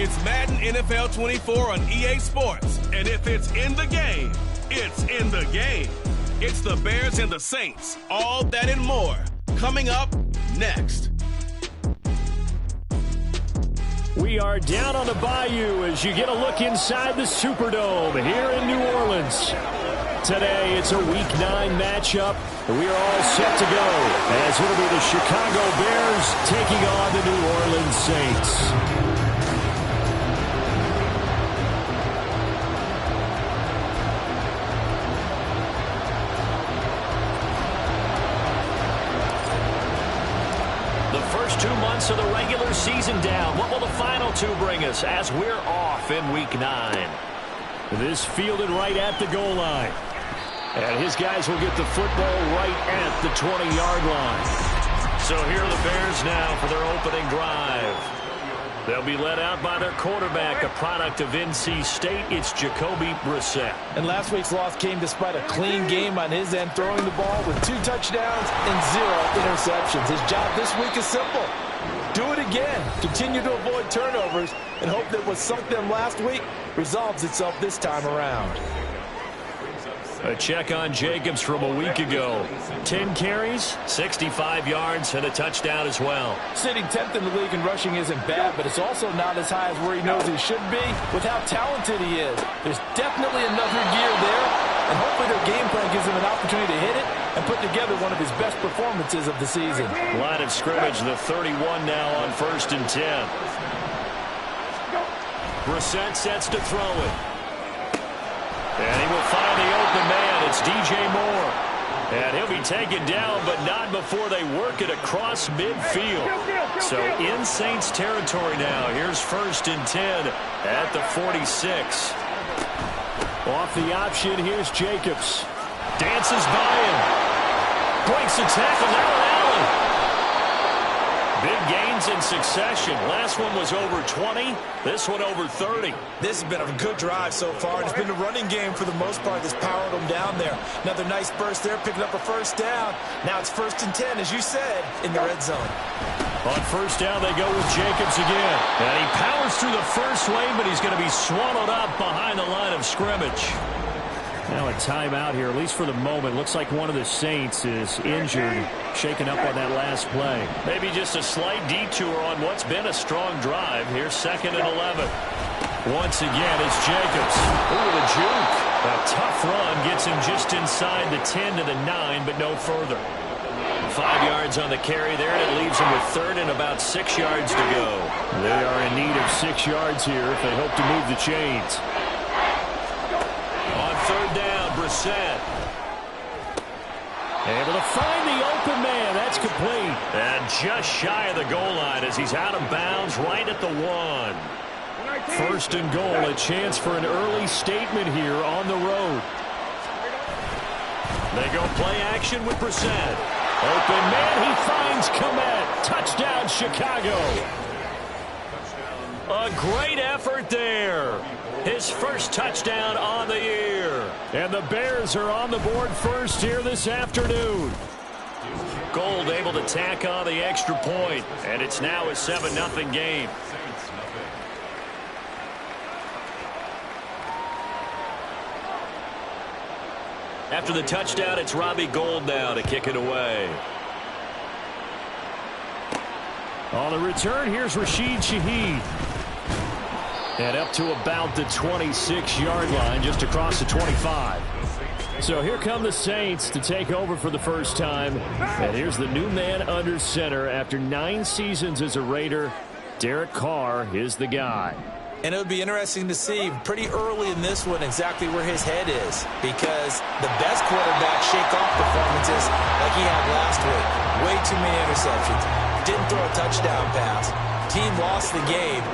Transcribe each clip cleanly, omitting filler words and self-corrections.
It's Madden NFL 24 on EA Sports. And if it's in the game, it's in the game. It's the Bears and the Saints. All that and more. Coming up next. We are down on the bayou as you get a look inside the Superdome here in New Orleans. Today, it's a Week 9 matchup. We are all set to go as it'll be the Chicago Bears taking on the New Orleans Saints. First 2 months of the regular season down. What will the final 2 bring us as we're off in Week 9? This fielded right at the goal line. And his guys will get the football right at the 20-yard line. So here are the Bears now for their opening drive. They'll be led out by their quarterback, a product of NC State. It's Jacoby Brissett. And last week's loss came despite a clean game on his end, throwing the ball with 2 touchdowns and 0 interceptions. His job this week is simple. Do it again. Continue to avoid turnovers and hope that what sunk them last week resolves itself this time around. A check on Jacobs from a week ago. 10 carries, 65 yards, and a touchdown as well. Sitting 10th in the league in rushing isn't bad, but it's also not as high as where he knows he should be with how talented he is. There's definitely another gear there, and hopefully their game plan gives him an opportunity to hit it and put together one of his best performances of the season. Line of scrimmage, the 31 now on 1st and 10. Brissett sets to throw it. And he will find the open man. It's DJ Moore. And he'll be taken down, but not before they work it across midfield. So in Saints territory now. Here's 1st and 10 at the 46. Off the option, here's Jacobs. Dances by him. Breaks the tackle, now Allen. Big gains in succession. Last one was over 20. This one over 30. This has been a good drive so far. It's been a running game for the most part that's powered them down there. Another nice burst there, picking up a 1st down. Now it's 1st and 10, as you said, in the red zone. On 1st down, they go with Jacobs again. And he powers through the first wave, but he's going to be swallowed up behind the line of scrimmage. Now a timeout here, at least for the moment. Looks like one of the Saints is injured, shaken up on that last play. Maybe just a slight detour on what's been a strong drive. Here's 2nd and 11. Once again, it's Jacobs. Ooh, the juke. A tough run gets him just inside the 10 to the 9, but no further. 5 yards on the carry there, and it leaves him with 3rd and about 6 yards to go. They are in need of 6 yards here if they hope to move the chains. On 3rd down, Brissett. Able to find the open man. That's complete. And just shy of the goal line as he's out of bounds right at the 1. 1st and goal, a chance for an early statement here on the road. They go play action with Brissett. Open man, he finds Komet. Touchdown, Chicago. A great effort there. His first touchdown on the year. And the Bears are on the board first here this afternoon. Gold able to tack on the extra point. And it's now a 7-0 game. After the touchdown, it's Robbie Gould now to kick it away. On the return, here's Rashid Shaheed. And up to about the 26-yard line, just across the 25. So here come the Saints to take over for the first time. And here's the new man under center after 9 seasons as a Raider. Derek Carr is the guy. And it would be interesting to see pretty early in this one exactly where his head is, because the best quarterback shake-off performances like he had last week. Way too many interceptions. Didn't throw a touchdown pass. Team lost the game.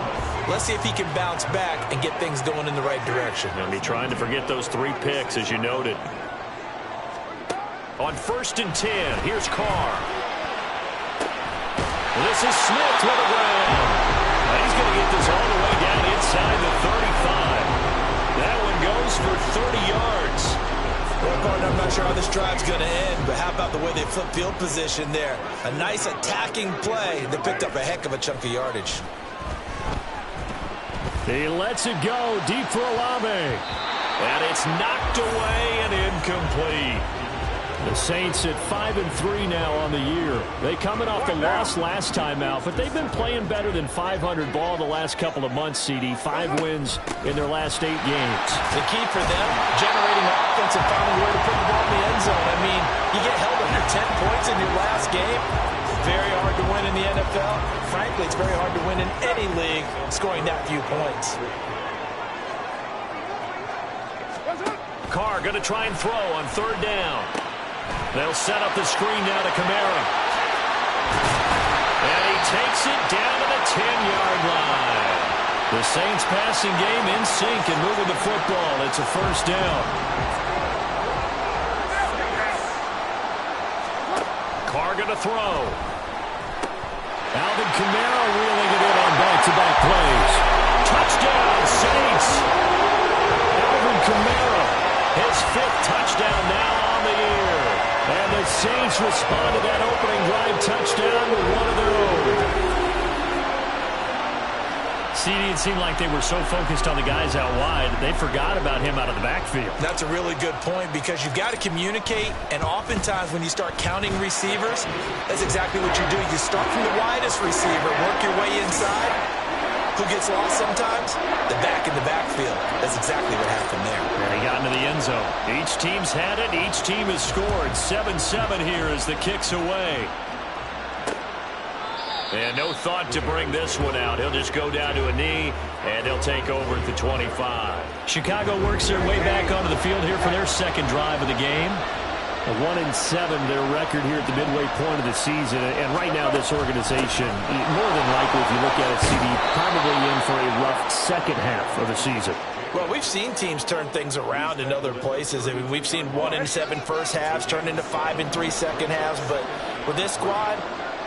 Let's see if he can bounce back and get things going in the right direction. He'll be trying to forget those 3 picks, as you noted. On 1st and 10, here's Carr. This is Smith with a ground. He's going to get this all the way down inside the 35. That one goes for 30 yards. Well, partner, I'm not sure how this drive's going to end, but how about the way they flip field position there? A nice attacking play that picked up a heck of a chunk of yardage. He lets it go deep for Olave. And it's knocked away and incomplete. The Saints at 5-3 now on the year. They coming off the loss last time out, but they've been playing better than 500 ball the last couple of months, CD. 5 wins in their last 8 games. The key for them, generating offense and finding where to put the ball in the end zone. I mean, you get held under 10 points in your last game. Very hard to win in the NFL. Frankly, it's very hard to win in any league scoring that few points. Carr going to try and throw on 3rd down. They'll set up the screen now to Kamara. And he takes it down to the 10-yard line. The Saints passing game in sync and moving the football. It's a 1st down. Carr going to throw. Alvin Kamara reeling it in on back-to-back plays. Touchdown, Saints. Alvin Kamara, his 5th touchdown now on the year. And the Saints respond to that opening drive touchdown with one of their own. CD, it seemed like they were so focused on the guys out wide, they forgot about him out of the backfield. That's a really good point because you've got to communicate, and oftentimes when you start counting receivers, that's exactly what you do. You start from the widest receiver, work your way inside. Who gets lost sometimes? The back in the backfield. That's exactly what happened there. And he got into the end zone. Each team's had it. Each team has scored. 7-7 here as the kick's away. And no thought to bring this one out. He'll just go down to a knee, and they'll take over at the 25. Chicago works their way back onto the field here for their 2nd drive of the game. A 1-7, their record here at the midway point of the season. And right now, this organization, more than likely, if you look at it, CD, probably in for a rough second half of the season. Well, we've seen teams turn things around in other places. I mean, we've seen 1-7 first halves turn into 5-3 second halves. But with this squad,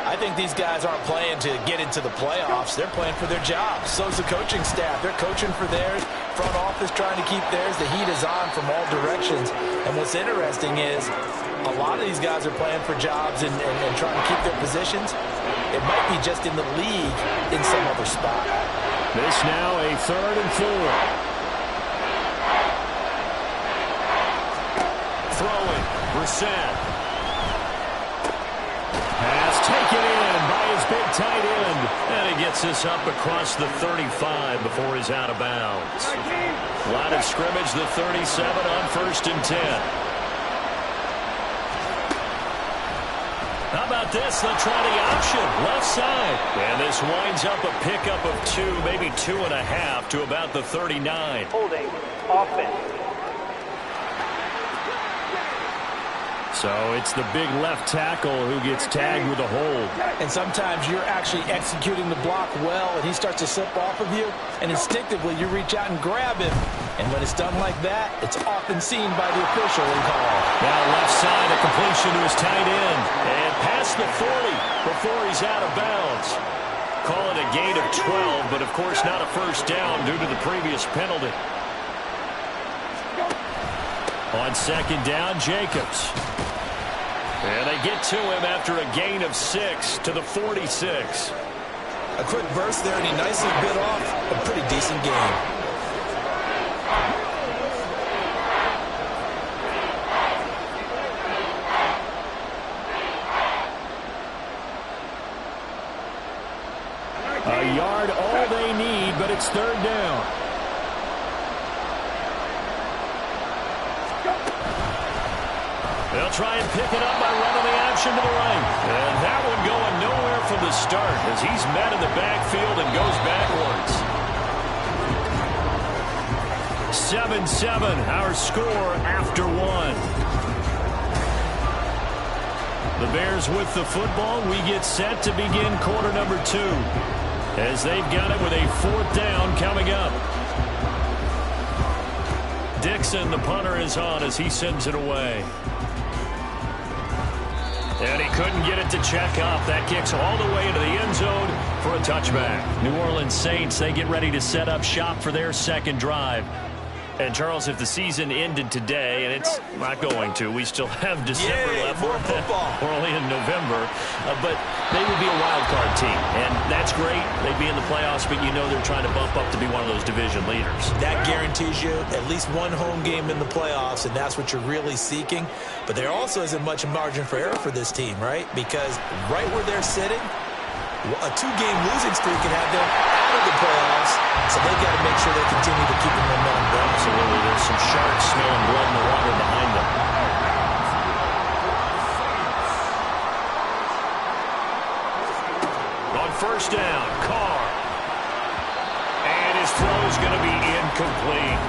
I think these guys aren't playing to get into the playoffs. They're playing for their jobs. So's the coaching staff. They're coaching for theirs. Front office trying to keep theirs. The heat is on from all directions. And what's interesting is a lot of these guys are playing for jobs and trying to keep their positions. It might be just in the league in some other spot. This now a 3rd and 4. Throwing. Brissett. Pass taken in by his big tight end. And he gets this up across the 35 before he's out of bounds. Line of scrimmage, the 37 on 1st and 10. How about this? They'll try the option. Left side. And this winds up a pickup of 2, maybe 2.5 to about the 39. Holding. Offense. So it's the big left tackle who gets tagged with a hold. And sometimes you're actually executing the block well, and he starts to slip off of you, and instinctively you reach out and grab him. And when it's done like that, it's often seen by the official and called. Now left side, a completion to his tight end. And past the 40 before he's out of bounds. Call it a gain of 12, but of course not a 1st down due to the previous penalty. On 2nd down, Jacobs. And they get to him after a gain of 6 to the 46. A quick burst there, and he nicely bit off a pretty decent game. A yard, all they need, but it's 3rd down. They'll try and pick it up by running the option to the right. And that one going nowhere from the start as he's met in the backfield and goes backwards. 7-7, our score after 1. The Bears with the football. We get set to begin quarter number 2 as they've got it with a 4th down coming up. Dixon, the punter, is on as he sends it away. And he couldn't get it to check up. That kicks all the way into the end zone for a touchback. New Orleans Saints, they get ready to set up shop for their 2nd drive. And, Charles, if the season ended today, and it's not going to, we still have December left. More football. We're only in November. But they would be a wild card team. And that's great. They'd be in the playoffs, but you know they're trying to bump up to be one of those division leaders. That guarantees you at least one home game in the playoffs, and that's what you're really seeking. But there also isn't much margin for error for this team, right? Because right where they're sitting, a 2-game losing streak can have them out of the playoffs, so they've got to make sure they continue to keep the momentum going. Absolutely. There's some sharks smelling blood in the water behind them. On first down, Carr. And his throw is going to be incomplete.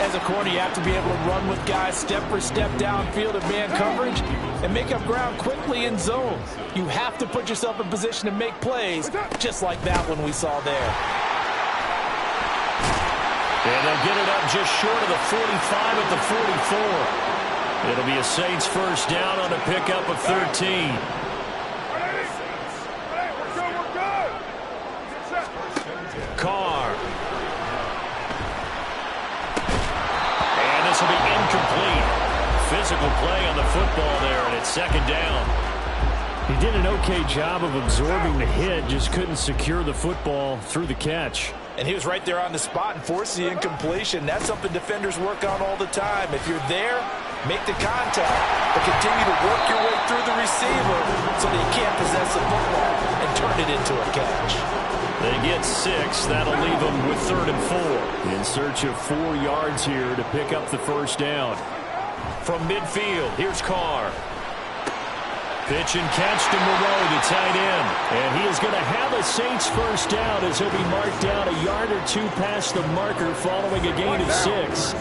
As a corner, you have to be able to run with guys step for step downfield in man coverage and make up ground quickly in zone. You have to put yourself in position to make plays, just like that one we saw there. And they'll get it up just short of the 45 at the 44. It'll be a Saints first down on a pickup of 13. Carr. And this will be incomplete. Physical play on the football there, and it's second down. He did an okay job of absorbing the hit, just couldn't secure the football through the catch. And he was right there on the spot and forced the incompletion. That's something defenders work on all the time. If you're there, make the contact, but continue to work your way through the receiver so that you can't possess the football and turn it into a catch. They get 6. That'll leave them with 3rd and 4. In search of 4 yards here to pick up the first down. From midfield, here's Carr. Pitch and catch to Moreau, the tight end. And he is going to have a Saints first down as he'll be marked down a yard or 2 past the marker following a gain of 6.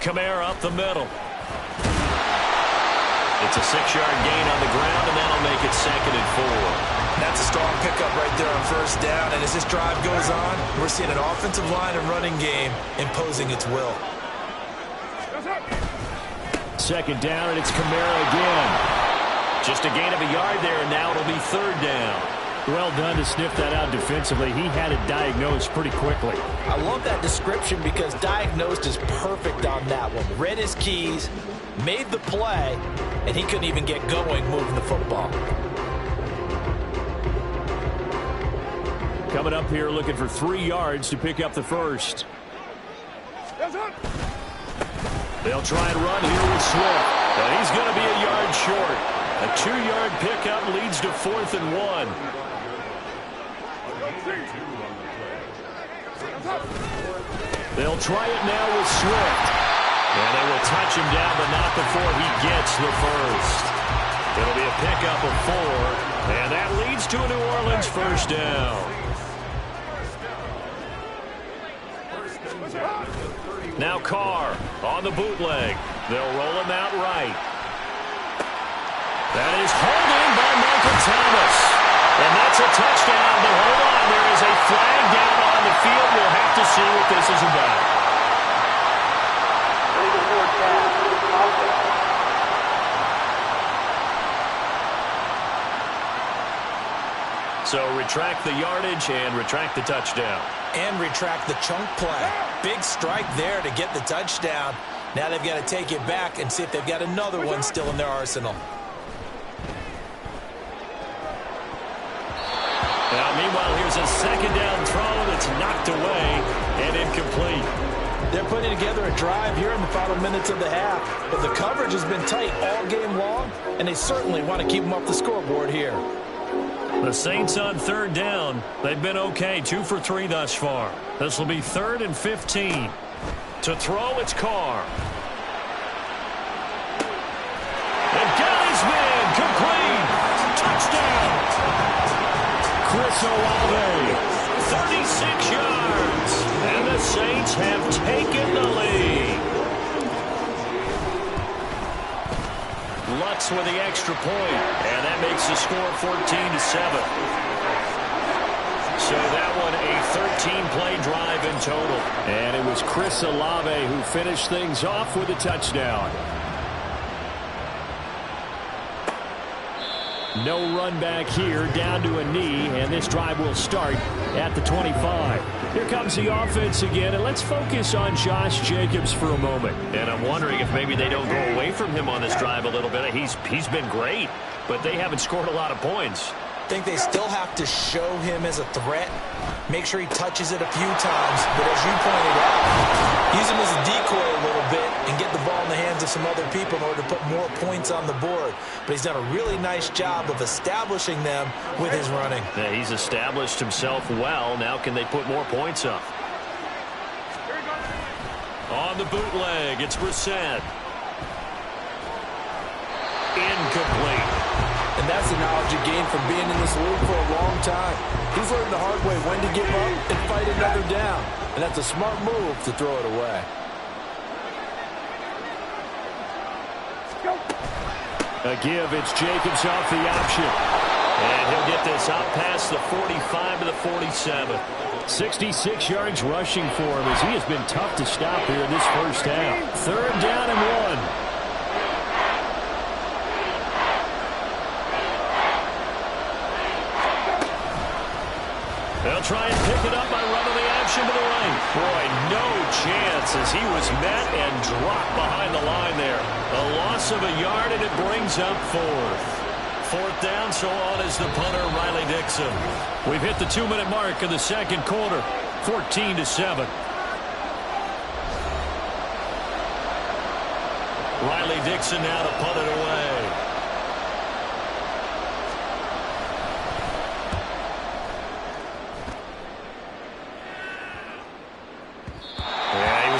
Kamara up the middle. It's a 6-yard gain on the ground, and that'll make it 2nd and 4. That's a strong pickup right there on first down. And as this drive goes on, we're seeing an offensive line and running game imposing its will. Second down, and it's Kamara again. Just a gain of a yard there, and now it'll be 3rd down. Well done to sniff that out defensively. He had it diagnosed pretty quickly. I love that description because diagnosed is perfect on that one. Read his keys, made the play, and he couldn't even get going moving the football. Coming up here looking for 3 yards to pick up the first. They'll try and run here with Swift. But he's going to be a yard short. A 2-yard pickup leads to 4th and 1. They'll try it now with Swift. And they will touch him down, but not before he gets the first. It'll be a pickup of 4. And that leads to a New Orleans first down. Now Carr on the bootleg. They'll roll him out right. That is holding by Michael Thomas. And that's a touchdown. But hold on, there is a flag down on the field. We'll have to see what this is about. So retract the yardage and retract the touchdown. And retract the chunk play. Big strike there to get the touchdown. Now they've got to take it back and see if they've got another one still in their arsenal. Now, meanwhile, here's a second down throw that's knocked away and incomplete. They're putting together a drive here in the final minutes of the half. But the coverage has been tight all game long, and they certainly want to keep them off the scoreboard here. The Saints on 3rd down. They've been okay, 2 for 3 thus far. This will be 3rd and 15. To throw, it's Carr. And got his man, complete. Touchdown. Chris Olave, 36 yards. And the Saints have taken the lead. Lutz with the extra point, and that makes the score 14-7. So that one a 13-play drive in total. And it was Chris Olave who finished things off with a touchdown. No run back here, down to a knee, and this drive will start at the 25. Here comes the offense again, and let's focus on Josh Jacobs for a moment. And I'm wondering if maybe they don't go away from him on this drive a little bit. He's been great, but they haven't scored a lot of points. I think they still have to show him as a threat. Make sure he touches it a few times. But as you pointed out, use him as a decoy a little bit and get the ball in the hands of some other people in order to put more points on the board. But he's done a really nice job of establishing them with his running. Yeah, he's established himself well. Now can they put more points up? On the bootleg, it's Brissett. Incomplete. And that's the knowledge you gain from being in this league for a long time. He's learned the hard way when to give up and fight another down. And that's a smart move to throw it away. A give, it's Jacobs off the option. And he'll get this out past the 45 to the 47. 66 yards rushing for him as he has been tough to stop here in this first half. 3rd down and 1. They'll try and pick it up by running the action to the right. Boy, no chance as he was met and dropped behind the line there. A loss of a yard, and it brings up 4th. 4th down, so on is the punter, Riley Dixon. We've hit the 2-minute mark of the second quarter, 14-7. Riley Dixon now to punt it away.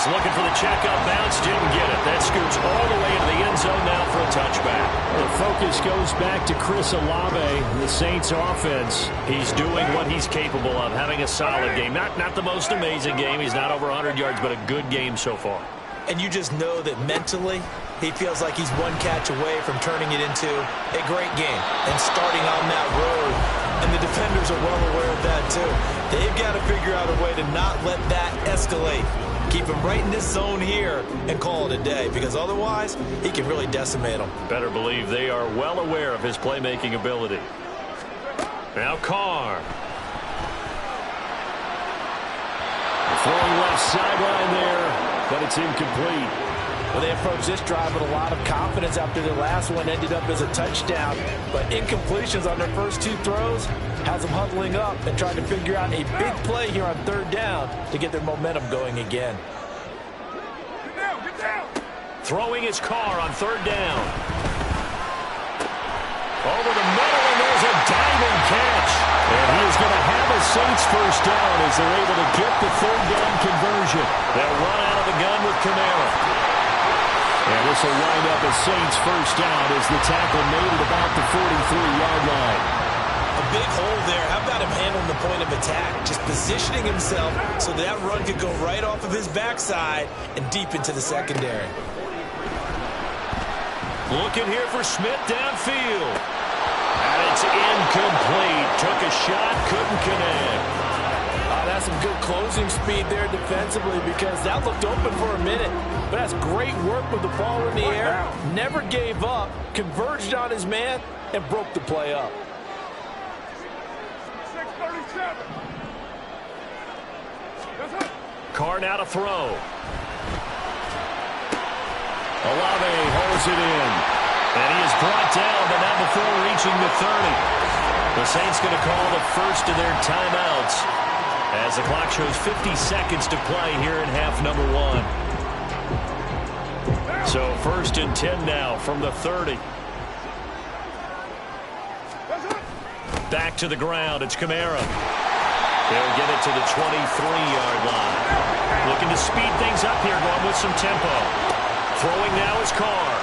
Looking for the checkup bounce, didn't get it. That scoots all the way into the end zone now for a touchback. The focus goes back to Chris Olave, the Saints offense. He's doing what he's capable of, having a solid game. Not the most amazing game. He's not over 100 yards, but a good game so far. And you just know that mentally, he feels like he's one catch away from turning it into a great game and starting on that road. And the defenders are well aware of that, too. They've got to figure out a way to not let that escalate. Keep him right in this zone here and call it a day, because otherwise he can really decimate them. Better believe they are well aware of his playmaking ability. Now Carr. Throwing left sideline there, but it's incomplete. Well, they approached this drive with a lot of confidence after their last one ended up as a touchdown. But incompletions on their first 2 throws has them huddling up and trying to figure out a big play here on 3rd down to get their momentum going again. Get down. Throwing his Carr on 3rd down. Over the middle, and there's a diving catch. And he is going to have a Saints first down as they're able to get the 3rd down conversion. They'll run out of the gun with Kamara. And this will wind up a Saints first down as the tackle made it about the 43-yard line. A big hole there. How about him handling the point of attack? Just positioning himself so that run could go right off of his backside and deep into the secondary. Looking here for Smith downfield. And it's incomplete. Took a shot, couldn't connect. That's some good closing speed there defensively, because that looked open for a minute. But that's great work with the ball in the air. Never gave up, converged on his man, and broke the play up. 6:37. Carr now to throw. Olave holds it in. And he is brought down, but not before reaching the 30. The Saints going to call the first of their timeouts as the clock shows 50 seconds to play here in half number 1. So 1st and 10 now from the 30. Back to the ground. It's Kamara. They'll get it to the 23-yard line. Looking to speed things up here, going with some tempo. Throwing now is Carr.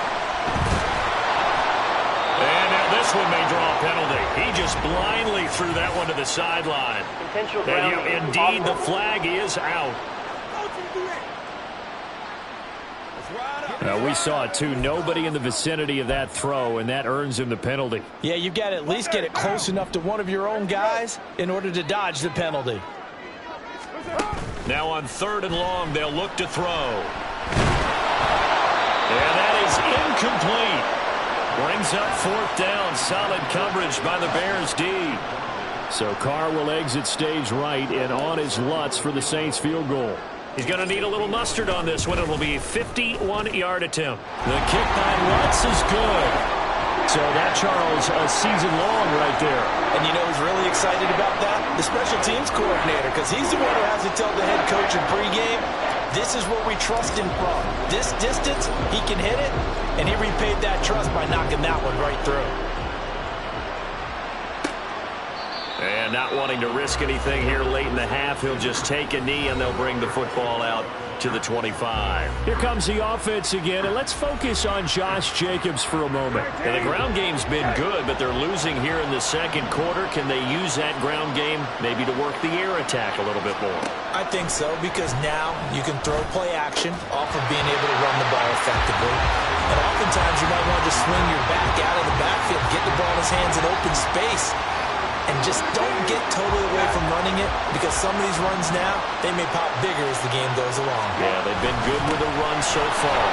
And now this one may draw a penalty. He just blindly threw that one to the sideline. And indeed, the flag is out. We saw it too. Nobody in the vicinity of that throw, and that earns him the penalty. Yeah, you've got to at least get it close enough to one of your own guys in order to dodge the penalty. Now on 3rd and long, they'll look to throw. And that is incomplete. Brings up fourth down. Solid coverage by the Bears D. So Carr will exit stage right, and on is Lutz for the Saints field goal. He's going to need a little mustard on this one. It will be a 51-yard attempt. The kick by Lutz is good. So that, Charles, a season long right there. And you know who's really excited about that? The special teams coordinator, because he's the one who has to tell the head coach in pregame, this is where we trust him from. This distance, he can hit it, and he repaid that trust by knocking that one right through. And not wanting to risk anything here late in the half, he'll just take a knee, and they'll bring the football out to the 25. Here comes the offense again, and let's focus on Josh Jacobs for a moment. And the ground game's been good, but they're losing here in the second quarter. Can they use that ground game maybe to work the air attack a little bit more? I think so, because now you can throw play action off of being able to run the ball effectively. And oftentimes you might want to just swing your back out of the backfield, get the ball in his hands in open space, and just don't get totally away from running it, because some of these runs now, they may pop bigger as the game goes along. Yeah, they've been good with the run so far.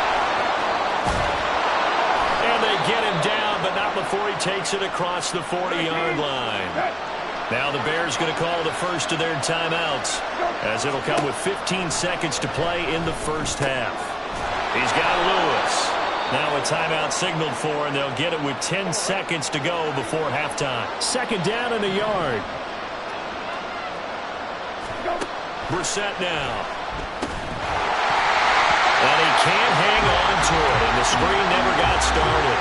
And they get him down, but not before he takes it across the 40-yard line. Now the Bears going to call the first of their timeouts, as it'll come with 15 seconds to play in the first half. He's got Lewis. Now a timeout signaled for, and they'll get it with 10 seconds to go before halftime. Second down and a yard. Brissett now. And he can't hang on to it, and the screen never got started.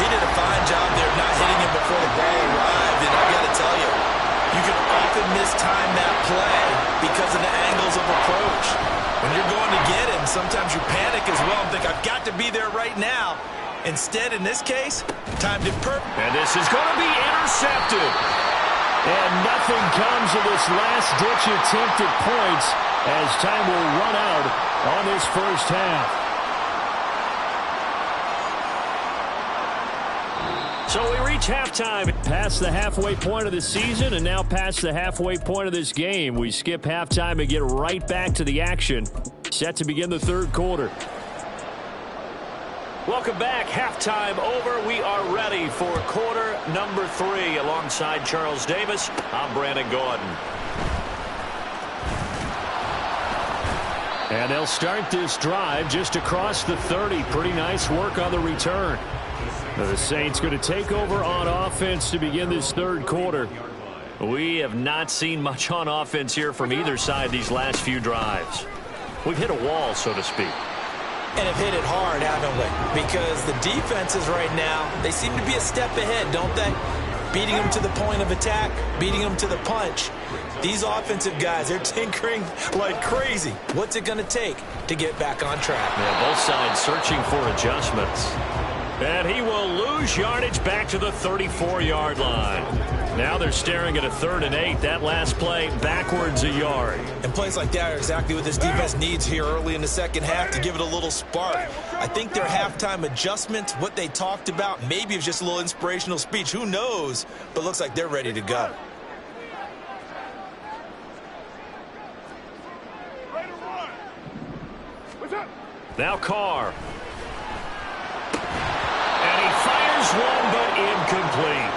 He did a fine job there not hitting him before the ball arrived, and I got to tell you, you can often mistime that play because of the angles of approach. When you're going to get him, sometimes you panic as well and think, I've got to be there right now. Instead, in this case, timed it perfect. And this is going to be intercepted. And nothing comes of this last-ditch attempt at points as time will run out on this first half. So we reach halftime, past the halfway point of the season, and now past the halfway point of this game. We skip halftime and get right back to the action. Set to begin the third quarter. Welcome back. Halftime over. We are ready for quarter number 3. Alongside Charles Davis, I'm Brandon Gordon. And they'll start this drive just across the 30. Pretty nice work on the return. The Saints going to take over on offense to begin this third quarter. We have not seen much on offense here from either side these last few drives. We've hit a wall, so to speak. And have hit it hard, haven't we? Because the defenses right now, they seem to be a step ahead, don't they? Beating them to the point of attack, beating them to the punch. These offensive guys, they're tinkering like crazy. What's it going to take to get back on track? Yeah, both sides searching for adjustments. And he will lose yardage back to the 34-yard line. Now they're staring at a 3rd and 8. That last play backwards a yard. And plays like that are exactly what this defense needs here early in the second half to give it a little spark. I think their halftime adjustment, what they talked about, maybe it was just a little inspirational speech. Who knows? But looks like they're ready to go. Ready to run. What's up? Now Carr. And he fires one, but incomplete.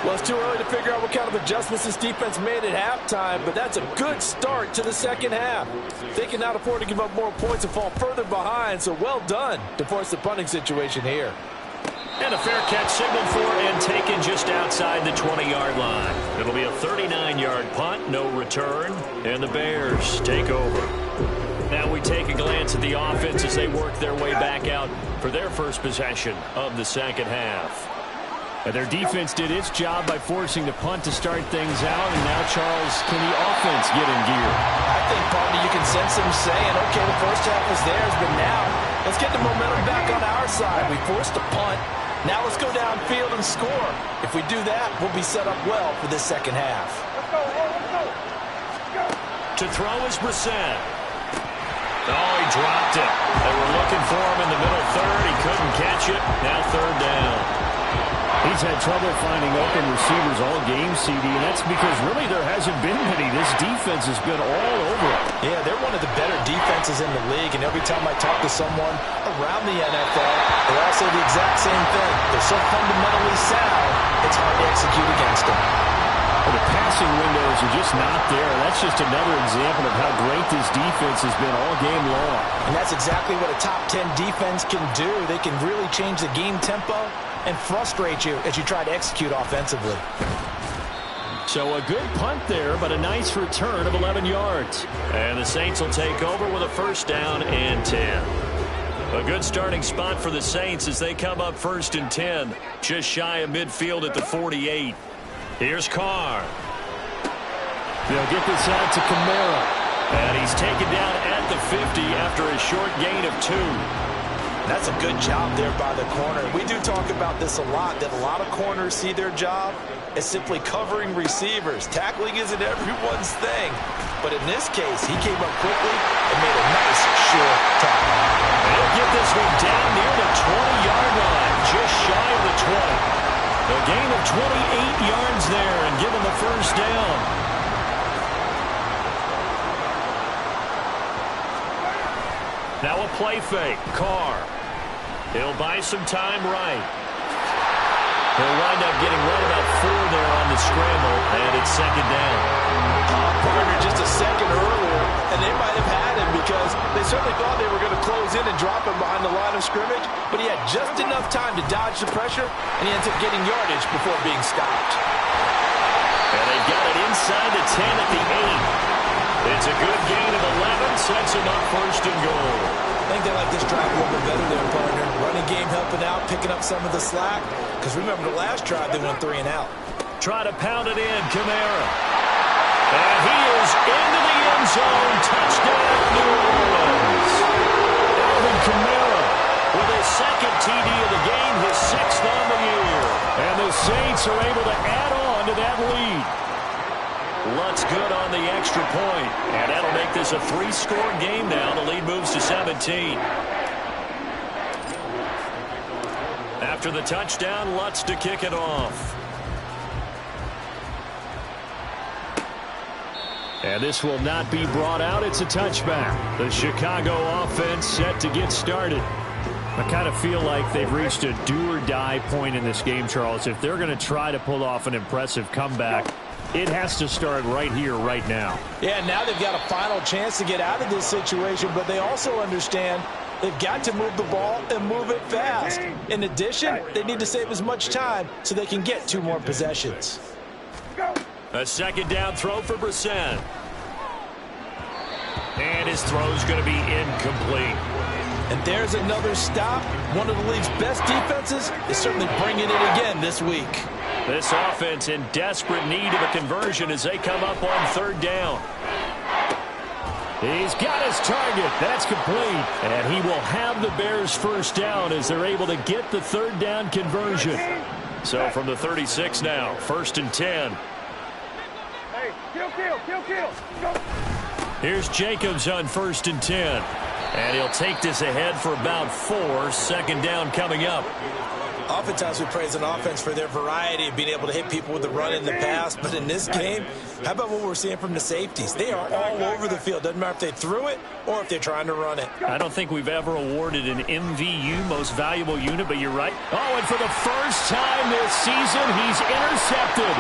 Well, it's too early to figure out what kind of adjustments this defense made at halftime, but that's a good start to the second half. They can now afford to give up more points and fall further behind, so well done to force the punting situation here. And a fair catch signaled for and taken just outside the 20-yard line. It'll be a 39-yard punt, no return, and the Bears take over. Now we take a glance at the offense as they work their way back out for their first possession of the second half. And their defense did its job by forcing the punt to start things out, and now, Charles, can the offense get in gear? I think, partly, you can sense them saying, okay, the first half was theirs, but now let's get the momentum back on our side. We forced a punt. Now let's go downfield and score. If we do that, we'll be set up well for this second half. To throw is Brissett. Oh, he dropped it. They were looking for him in the middle third. He couldn't catch it. Now 3rd down. He's had trouble finding open receivers all game, CD, and that's because really there hasn't been many. This defense has been all over it. Yeah, they're one of the better defenses in the league, and every time I talk to someone around the NFL, they all say the exact same thing. They're so fundamentally sound, it's hard to execute against them. Well, the passing windows are just not there. That's just another example of how great this defense has been all game long. And that's exactly what a top 10 defense can do. They can really change the game tempo and frustrate you as you try to execute offensively. So a good punt there, but a nice return of 11 yards. And the Saints will take over with a first down and 10. A good starting spot for the Saints as they come up 1st and 10. Just shy of midfield at the 48. Here's Carr. They'll get this out to Kamara. And he's taken down at the 50 after a short gain of 2. That's a good job there by the corner. We do talk about this a lot, that a lot of corners see their job as simply covering receivers. Tackling isn't everyone's thing. But in this case, he came up quickly and made a nice, sure tackle. He'll get this one down near the 20-yard line, just shy of the 20. A gain of 28 yards there and give him the first down. Now a play fake. Carr. He'll buy some time right. He'll wind up getting right about 4 there on the scramble, and it's 2nd down. Partner just a second earlier, and they might have had him because they certainly thought they were going to close in and drop him behind the line of scrimmage, but he had just enough time to dodge the pressure, and he ends up getting yardage before being stopped. And they've got it inside the 10 at the 8. It's a good gain of 11, sets him up 1st and goal. I think they like this drive a little bit better there, partner. Running game helping out, picking up some of the slack, because remember the last drive they went 3 and out. Try to pound it in, Kamara. And he is into the end zone. Touchdown, New Orleans. Alvin Kamara with his 2nd TD of the game, his 6th on the year. And the Saints are able to add on to that lead. Lutz good on the extra point. And that'll make this a 3-score game now. The lead moves to 17. After the touchdown, Lutz to kick it off. And this will not be brought out. It's a touchback. The Chicago offense set to get started. I kind of feel like they've reached a do-or-die point in this game, Charles. If they're going to try to pull off an impressive comeback, it has to start right here, right now. Yeah, now they've got a final chance to get out of this situation, but they also understand they've got to move the ball and move it fast. In addition, they need to save as much time so they can get 2 more possessions. A 2nd down throw for Brissett. And his throw's going to be incomplete. And there's another stop. One of the league's best defenses is certainly bringing it again this week. This offense in desperate need of a conversion as they come up on 3rd down. He's got his target. That's complete. And he will have the Bears' first down as they're able to get the 3rd down conversion. So from the 36 now, 1st and 10. Kill. Go. Here's Jacobs on 1st and 10. And he'll take this ahead for about 4. 2nd down coming up. Oftentimes we praise an offense for their variety of being able to hit people with the run in the pass. But in this game, how about what we're seeing from the safeties? They are all over the field. Doesn't matter if they threw it or if they're trying to run it. I don't think we've ever awarded an MVU, most valuable unit, but you're right. Oh, and for the first time this season, he's intercepted.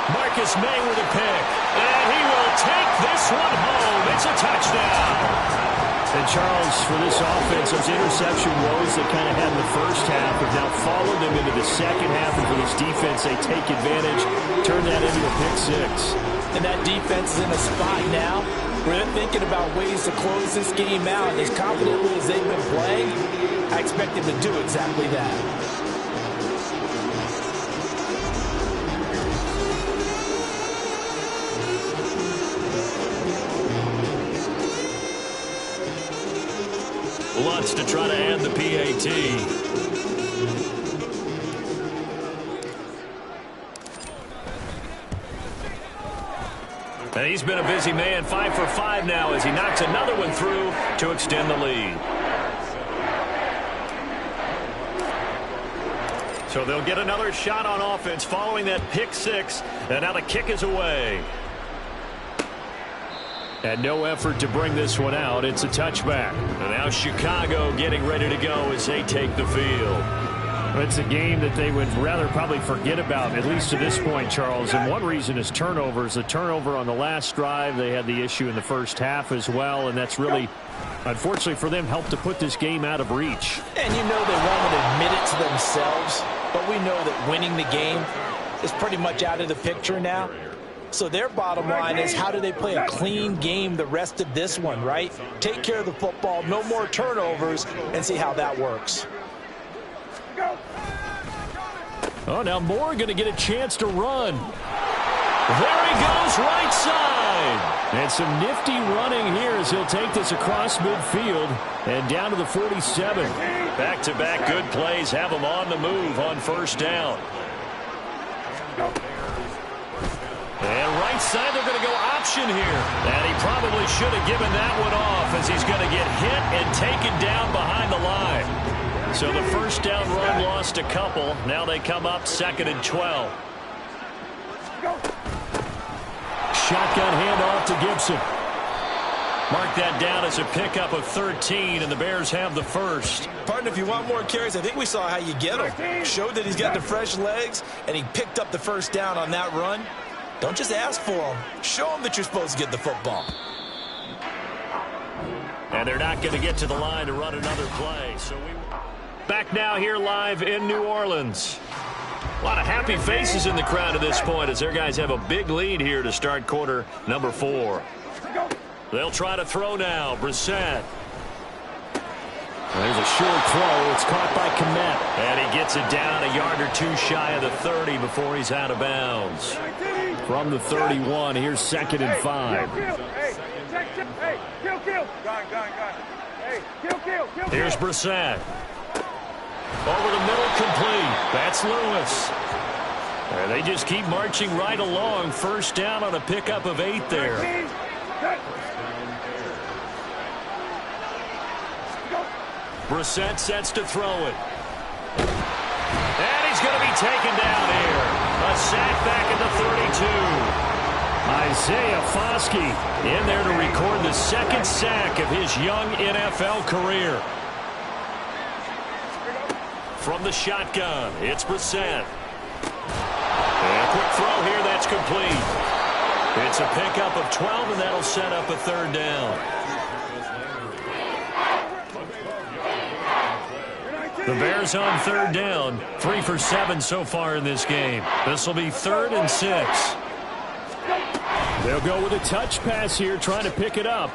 Marcus May with a pick. And he will take this one home. It's a touchdown. And Charles, for this offense, those interception woes they kind of had in the first half have now followed them into the second half. And for this defense, they take advantage, turn that into a pick 6. And that defense is in a spot now where they're thinking about ways to close this game out. And as confidently as they've been playing, I expect them to do exactly that. Lutz to try to add the PAT. And he's been a busy man, 5 for 5 now as he knocks another one through to extend the lead. So they'll get another shot on offense following that pick six. And now the kick is away. And no effort to bring this one out. It's a touchback. And now Chicago getting ready to go as they take the field. It's a game that they would rather probably forget about, at least to this point, Charles. And one reason is turnovers. The turnover on the last drive, they had the issue in the first half as well. And that's really, unfortunately for them, helped to put this game out of reach. And you know they won't admit it to themselves, but we know that winning the game is pretty much out of the picture now. So their bottom line is, how do they play a clean game the rest of this one, right? Take care of the football, no more turnovers, and see how that works. Oh, now Moore going to get a chance to run. There he goes, right side. And some nifty running here as he'll take this across midfield and down to the 47. Back-to-back good plays have him on the move on first down. And right side, they're going to go option here. And he probably should have given that one off as he's going to get hit and taken down behind the line. So the first down run lost a couple. Now they come up 2nd and 12. Shotgun handoff to Gibson. Mark that down as a pickup of 13, and the Bears have the first. Partner, if you want more carries, I think we saw how you get him. Showed that he's got the fresh legs, and he picked up the first down on that run. Don't just ask for him. Show him that you're supposed to get the football. And they're not going to get to the line to run another play. So back now here live in New Orleans. A lot of happy faces in the crowd at this point as their guys have a big lead here to start quarter number 4. They'll try to throw now. Brissett. There's a short throw. It's caught by Kmet. And he gets it down a yard or two shy of the 30 before he's out of bounds. From the 31, here's 2nd and 5. Here's Brissett. Over the middle, complete. That's Lewis. And they just keep marching right along. First down on a pickup of 8 there. Brissett sets to throw it. And he's going to be taken down here. A sack back at the 32. Isaiah Foskey in there to record the 2nd sack of his young NFL career. From the shotgun, it's Brissett. And a quick throw here, that's complete. It's a pickup of 12, and that'll set up a 3rd down. The Bears on 3rd down, 3 for 7 so far in this game. This will be 3rd and 6. They'll go with a touch pass here, trying to pick it up.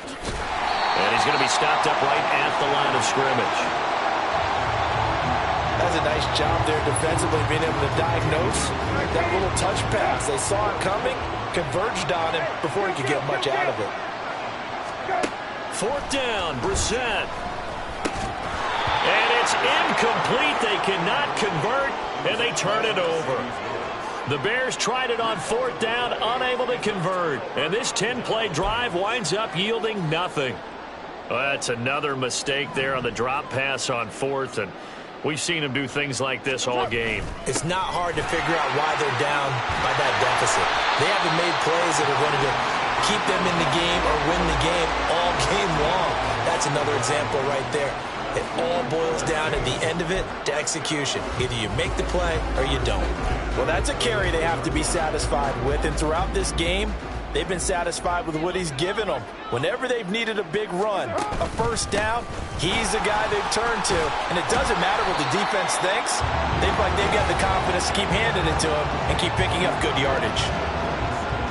And he's going to be stopped up right at the line of scrimmage. That's a nice job there defensively, being able to diagnose that little touch pass. They saw it coming, converged on him before he could get much out of it. 4th down, Brissett. And it's incomplete. They cannot convert, and they turn it over. The Bears tried it on 4th down, unable to convert. And this 10-play drive winds up yielding nothing. Well, that's another mistake there on the drop pass on 4th, and we've seen them do things like this all game. It's not hard to figure out why they're down by that deficit. They haven't made plays that are going to keep them in the game or win the game all game long. That's another example right there. It all boils down at the end of it to execution. Either you make the play or you don't. Well, that's a carry they have to be satisfied with. And throughout this game, they've been satisfied with what he's given them. Whenever they've needed a big run, a first down, he's the guy they've turned to. And it doesn't matter what the defense thinks. They feel like they've got the confidence to keep handing it to him and keep picking up good yardage.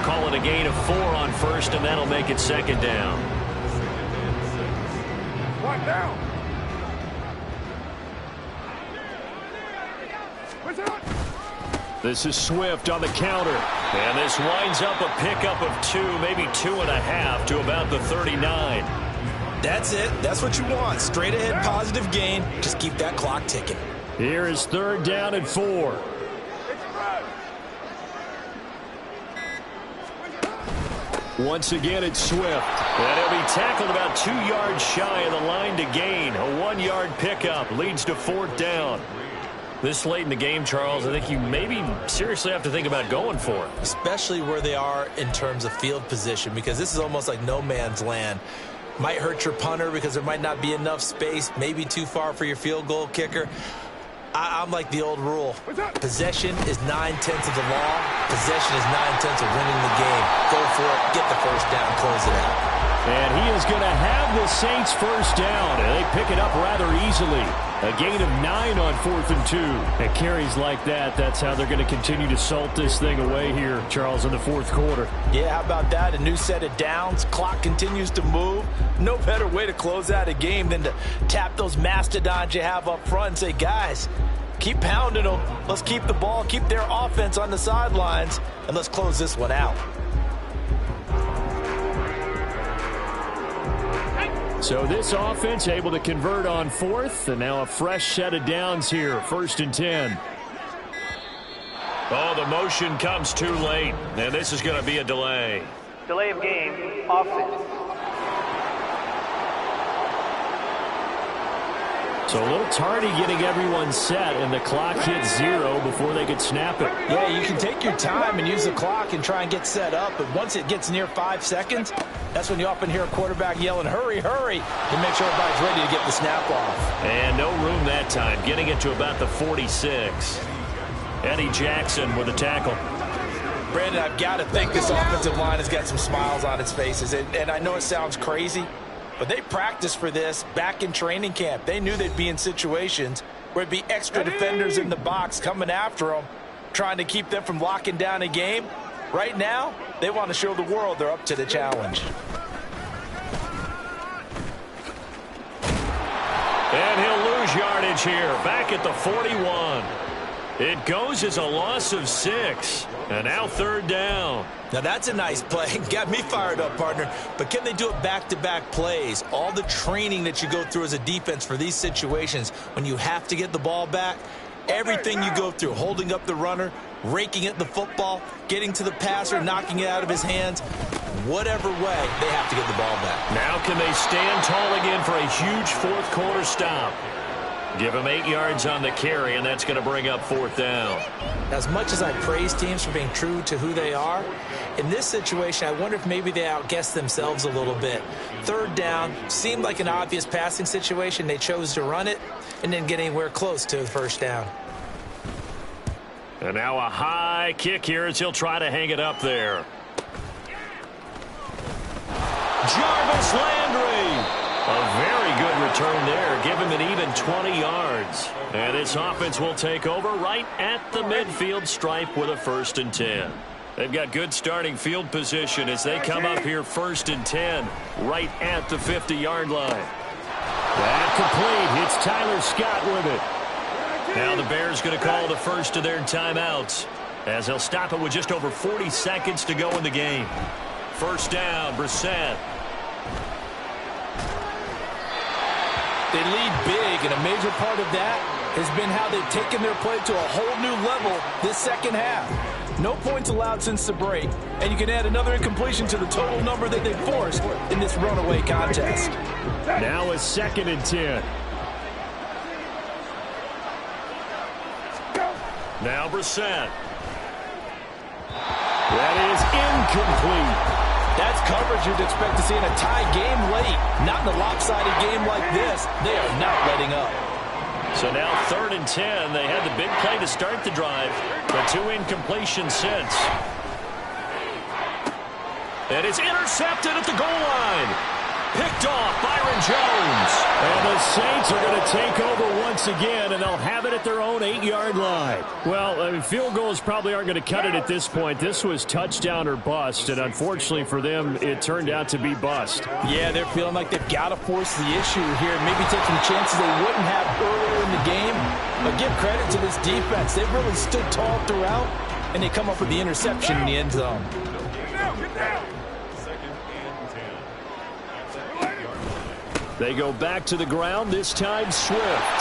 Call it a gain of 4 on 1st, and that'll make it 2nd down. 1 down. This is Swift on the counter. And this winds up a pickup of 2, maybe 2.5 to about the 39. That's it. That's what you want. Straight ahead, positive gain. Just keep that clock ticking. Here is 3rd down and 4. Once again, it's Swift. And he'll be tackled about 2 yards shy of the line to gain. A 1-yard pickup leads to 4th down. This late in the game, Charles, I think you maybe seriously have to think about going for it. Especially where they are in terms of field position, because this is almost like no man's land. Might hurt your punter because there might not be enough space, maybe too far for your field goal kicker. I'm like the old rule. Possession is 9/10 of the law. Possession is 9/10 of winning the game. Go for it. Get the first down. Close it out. And he is going to have the Saints first down, and they pick it up rather easily. A gain of 9 on 4th and 2. At carries like that, that's how they're going to continue to salt this thing away here, Charles, in the fourth quarter. Yeah, how about that? A new set of downs. Clock continues to move. No better way to close out a game than to tap those mastodons you have up front and say, guys, keep pounding them. Let's keep the ball, keep their offense on the sidelines, and let's close this one out. So this offense able to convert on 4th, and now a fresh set of downs here, 1st and 10. Oh, the motion comes too late, and this is going to be a delay. Delay of game, offense. So a little tardy getting everyone set, and the clock hits 0 before they could snap it. Yeah, you can take your time and use the clock and try and get set up, but once it gets near 5 seconds, that's when you often hear a quarterback yelling, hurry, hurry, to make sure everybody's ready to get the snap off. And no room that time, getting it to about the 46. Eddie Jackson with a tackle. Brandon, I've got to think this offensive line has got some smiles on its faces, and I know it sounds crazy, but they practiced for this back in training camp. They knew they'd be in situations where it'd be extra defenders in the box coming after them, trying to keep them from locking down a game. Right now, they want to show the world they're up to the challenge. And he'll lose yardage here, back at the 41. It goes as a loss of 6, and now 3rd down. Now that's a nice play. Got me fired up, partner. But can they do it back-to-back plays? All the training that you go through as a defense for these situations, when you have to get the ball back, everything you go through, holding up the runner, raking at the football, getting to the passer, knocking it out of his hands, whatever way, they have to get the ball back. Now can they stand tall again for a huge fourth quarter stop? Give him 8 yards on the carry, and that's going to bring up 4th down. As much as I praise teams for being true to who they are, in this situation, I wonder if maybe they outguessed themselves a little bit. 3rd down seemed like an obvious passing situation. They chose to run it and didn't get anywhere close to the first down. And now a high kick here as he'll try to hang it up there. Jarvis Landry. A very good return there. Give him an even 20 yards. And this offense will take over right at the midfield stripe with a 1st and 10. They've got good starting field position as they come up here 1st and 10 right at the 50-yard line. That complete. It's Tyler Scott with it. Now the Bears going to call the first of their timeouts as they'll stop it with just over 40 seconds to go in the game. 1st down, Brissett. They lead big, and a major part of that has been how they've taken their play to a whole new level this second half. No points allowed since the break, and you can add another incompletion to the total number that they forced in this runaway contest. Now a 2nd and 10. Now Brissett. That is incomplete. That's coverage you'd expect to see in a tie game late. Not in a lopsided game like this. They are not letting up. So now 3rd and 10. They had the big play to start the drive, but 2 incompletions since. And it's intercepted at the goal line. Picked off Byron Jones. And the Saints are going to take over once again, and they'll have it at their own 8-yard line. Well, I mean, field goals probably aren't going to cut it at this point. This was touchdown or bust, and unfortunately for them, it turned out to be bust. Yeah, they're feeling like they've got to force the issue here, maybe take some chances they wouldn't have earlier in the game. But give credit to this defense. They've really stood tall throughout, and they come up with the interception in the end zone. Get down. They go back to the ground, this time Swift.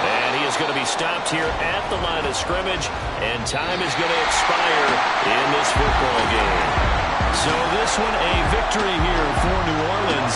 And he is going to be stopped here at the line of scrimmage, and time is going to expire in this football game. So this one a victory here for New Orleans.